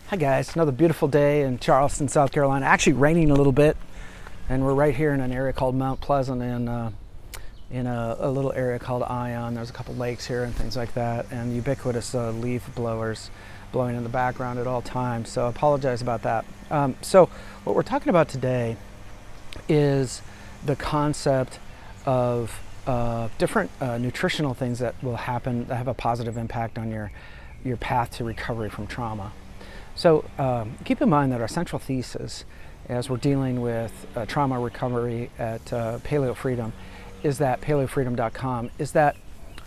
Hi guys, another beautiful day in Charleston, South Carolina. Actually raining a little bit, and we're right here in an area called Mount Pleasant and in a little area called Ion. There's a couple lakes here and things like that, and ubiquitous leaf blowers blowing in the background at all times, so I apologize about that. So what we're talking about today is the concept of different nutritional things that will happen that have a positive impact on your path to recovery from trauma. So keep in mind that our central thesis, as we're dealing with trauma recovery at Paleo Freedom, is that paleofreedom.com, is that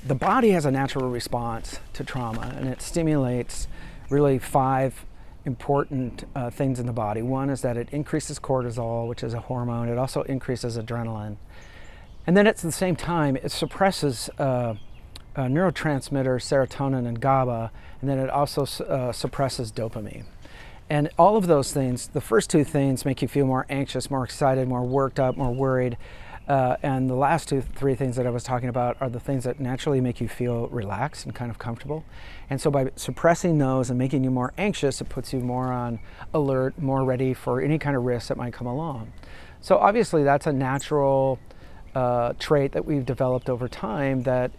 the body has a natural response to trauma, and it stimulates really 5 important things in the body. One is that it increases cortisol, which is a hormone. It also increases adrenaline. And then at the same time, it suppresses neurotransmitters, serotonin and GABA, and then it also suppresses dopamine. And all of those things, the first 2 things make you feel more anxious, more excited, more worked up, more worried. And the last 3 things that I was talking about are the things that naturally make you feel relaxed and kind of comfortable. And so by suppressing those and making you more anxious, it puts you more on alert, more ready for any kind of risk that might come along. So obviously that's a natural trait that we've developed over time that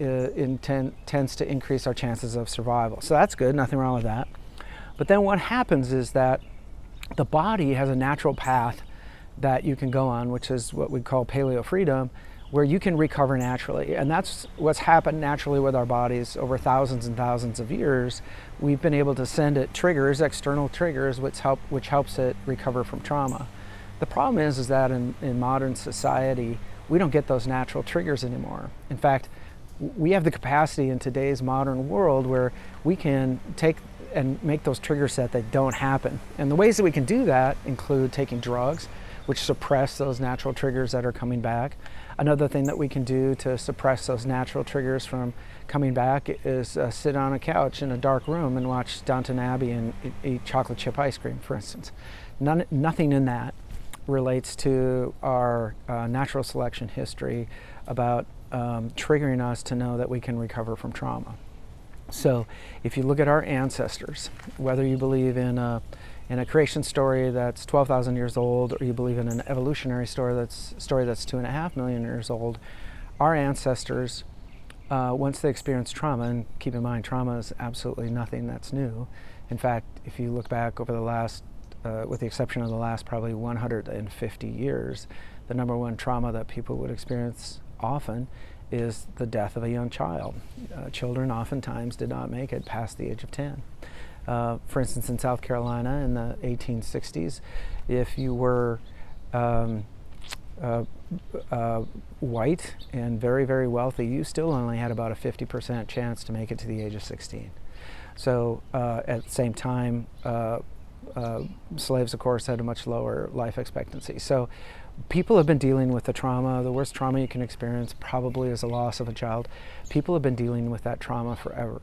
tends to increase our chances of survival. So that's good, nothing wrong with that. But then what happens is that the body has a natural path that you can go on, which is what we call Paleo Freedom, where you can recover naturally. And that's what's happened naturally with our bodies over thousands and thousands of years. We've been able to send it triggers, external triggers, which helps it recover from trauma. The problem is that in modern society, we don't get those natural triggers anymore. In fact, we have the capacity in today's modern world where we can take and make those triggers that they don't happen. And the ways that we can do that include taking drugs, which suppress those natural triggers that are coming back. Another thing that we can do to suppress those natural triggers from coming back is sit on a couch in a dark room and watch Downton Abbey and eat chocolate chip ice cream, for instance. Nothing in that relates to our natural selection history about triggering us to know that we can recover from trauma. So if you look at our ancestors, whether you believe in a creation story that's 12,000 years old, or you believe in an evolutionary story that's 2.5 million years old, our ancestors, once they experienced trauma, and keep in mind, trauma is absolutely nothing that's new. In fact, if you look back over the last with the exception of the last probably 150 years, the number one trauma that people would experience often is the death of a young child. Children oftentimes did not make it past the age of 10. For instance, in South Carolina in the 1860s, if you were white and very, very wealthy, you still only had about a 50% chance to make it to the age of 16. So at the same time, slaves, of course, had a much lower life expectancy. So people have been dealing with the trauma. The worst trauma you can experience probably is the loss of a child. People have been dealing with that trauma forever.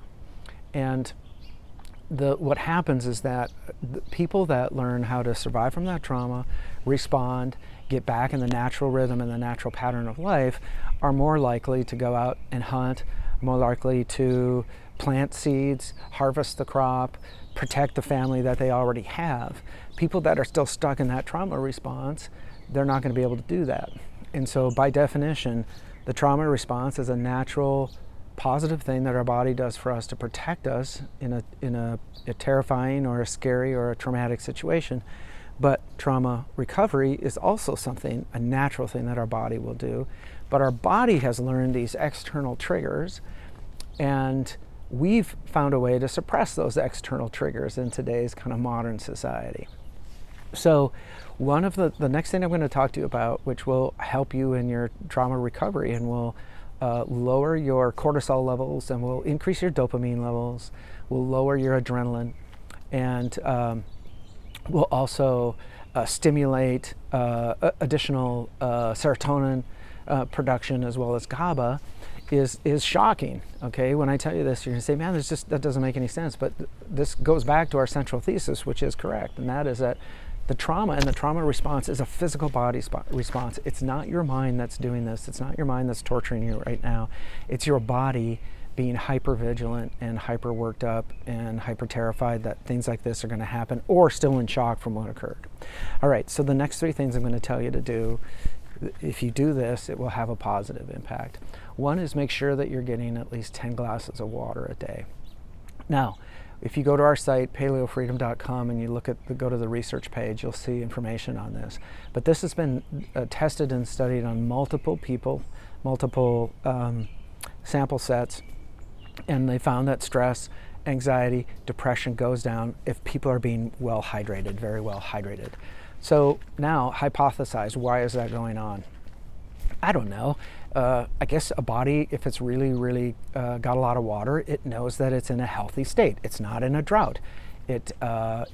And what happens is that the people that learn how to survive from that trauma, respond, get back in the natural rhythm and the natural pattern of life, are more likely to go out and hunt, more likely to plant seeds, harvest the crop, protect the family that they already have. People that are still stuck in that trauma response, they're not going to be able to do that. And so by definition, the trauma response is a natural, positive thing that our body does for us to protect us in a terrifying or a scary or a traumatic situation. But trauma recovery is also something, a natural thing that our body will do. But our body has learned these external triggers, and we've found a way to suppress those external triggers in today's kind of modern society. So one of the next thing I'm going to talk to you about, which will help you in your trauma recovery and will lower your cortisol levels and will increase your dopamine levels, will lower your adrenaline, and will also stimulate additional serotonin production as well as GABA, is shocking. Okay, when I tell you this, you're going to say, man, that doesn't make any sense. But this goes back to our central thesis, which is correct, and that is that the trauma and the trauma response is a physical body response. It's not your mind that's doing this. It's not your mind that's torturing you right now. It's your body being hyper vigilant and hyper worked up and hyper terrified that things like this are going to happen, or still in shock from what occurred. All right, so the next 3 things I'm going to tell you to do, if you do this, it will have a positive impact. One is make sure that you're getting at least 10 glasses of water a day. Now, if you go to our site, paleofreedom.com, and you go to the research page, you'll see information on this. But this has been tested and studied on multiple people, multiple sample sets, and they found that stress, anxiety, depression goes down if people are being well hydrated, very well hydrated. So now hypothesize, why is that going on? I don't know. I guess a body, if it's really got a lot of water, it knows that it's in a healthy state. It's not in a drought. It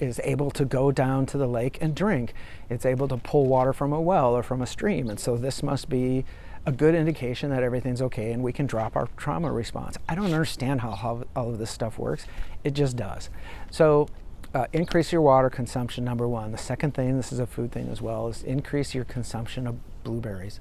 is able to go down to the lake and drink. It's able to pull water from a well or from a stream. And so this must be a good indication that everything's okay and we can drop our trauma response. I don't understand how all of this stuff works. It just does. So increase your water consumption, number 1. The second thing, this is a food thing as well, is increase your consumption of blueberries.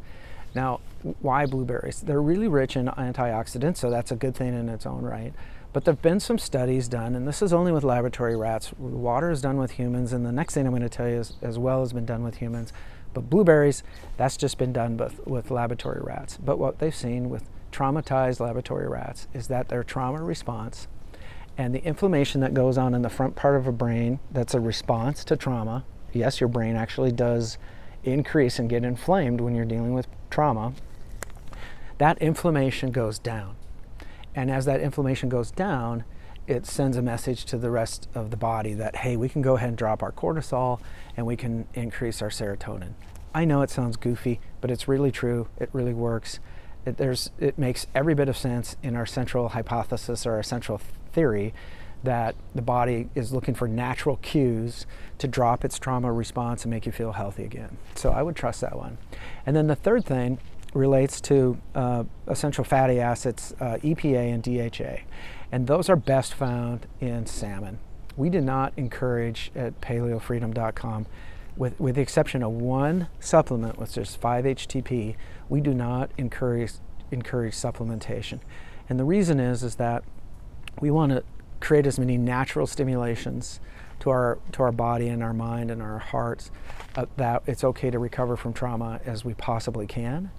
Now, why blueberries? They're really rich in antioxidants, so that's a good thing in its own right. But there have been some studies done, and this is only with laboratory rats. Water is done with humans, and the next thing I'm going to tell you is, as well has been done with humans. But blueberries, that's just been done with laboratory rats. But what they've seen with traumatized laboratory rats is that their trauma response and the inflammation that goes on in the front part of a brain that's a response to trauma, yes, your brain actually does increase and get inflamed when you're dealing with trauma, that inflammation goes down. And as that inflammation goes down, it sends a message to the rest of the body that, hey, we can go ahead and drop our cortisol and we can increase our serotonin. I know it sounds goofy, but it's really true. It really works. It makes every bit of sense in our central hypothesis or our central theory that the body is looking for natural cues to drop its trauma response and make you feel healthy again. So I would trust that one. And then the third thing relates to essential fatty acids, EPA and DHA. And those are best found in salmon. We do not encourage at paleofreedom.com, with the exception of one supplement, which is 5-HTP, we do not encourage supplementation. And the reason is that we want to create as many natural stimulations to our body and our mind and our hearts that it's okay to recover from trauma as we possibly can.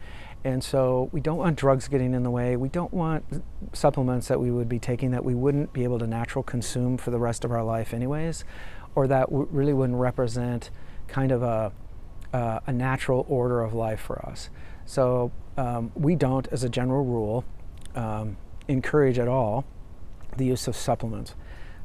And so we don't want drugs getting in the way. We don't want supplements that we would be taking that we wouldn't be able to natural consume for the rest of our life anyways, or that really wouldn't represent kind of a natural order of life for us. So we don't, as a general rule, encourage at all the use of supplements.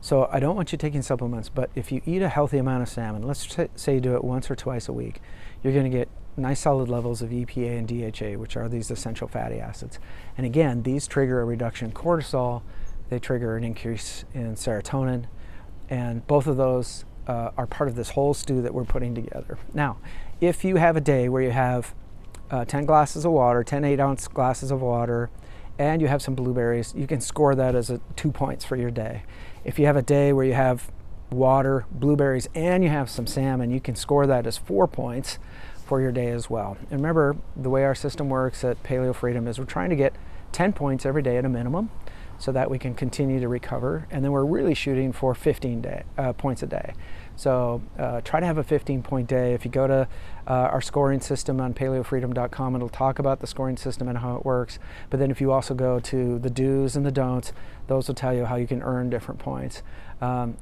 So I don't want you taking supplements, but if you eat a healthy amount of salmon, let's say you do it once or twice a week, you're going to get nice solid levels of EPA and DHA, which are these essential fatty acids. And again, these trigger a reduction in cortisol, they trigger an increase in serotonin, and both of those are part of this whole stew that we're putting together. Now, if you have a day where you have 10 glasses of water, 10 8-ounce glasses of water, and you have some blueberries, you can score that as 2 points for your day. If you have a day where you have water, blueberries, and you have some salmon, you can score that as 4 points for your day as well. And remember, the way our system works at Paleo Freedom is we're trying to get 10 points every day at a minimum so that we can continue to recover. And then we're really shooting for 15 points a day. So try to have a 15-point day. If you go to our scoring system on paleofreedom.com, it'll talk about the scoring system and how it works. But then if you also go to the do's and the don'ts, those will tell you how you can earn different points.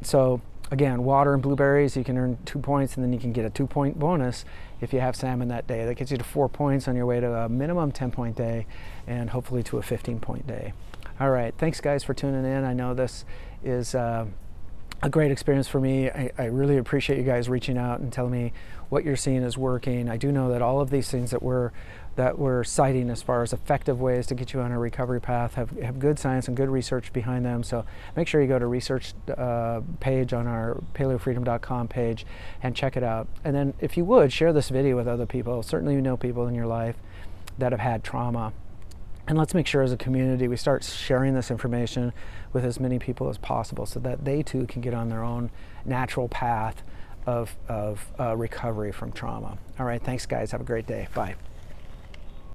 So again, water and blueberries, you can earn 2 points, and then you can get a 2-point bonus if you have salmon that day. That gets you to 4 points on your way to a minimum 10-point day and hopefully to a 15-point day. All right, thanks guys for tuning in. I know this is a great experience for me. I really appreciate you guys reaching out and telling me what you're seeing is working. I do know that all of these things that we're citing as far as effective ways to get you on a recovery path have good science and good research behind them. So make sure you go to research page on our paleofreedom.com page and check it out. And then if you would, share this video with other people. Certainly you know people in your life that have had trauma. And let's make sure as a community we start sharing this information with as many people as possible so that they too can get on their own natural path of recovery from trauma. All right, thanks guys. Have a great day. Bye.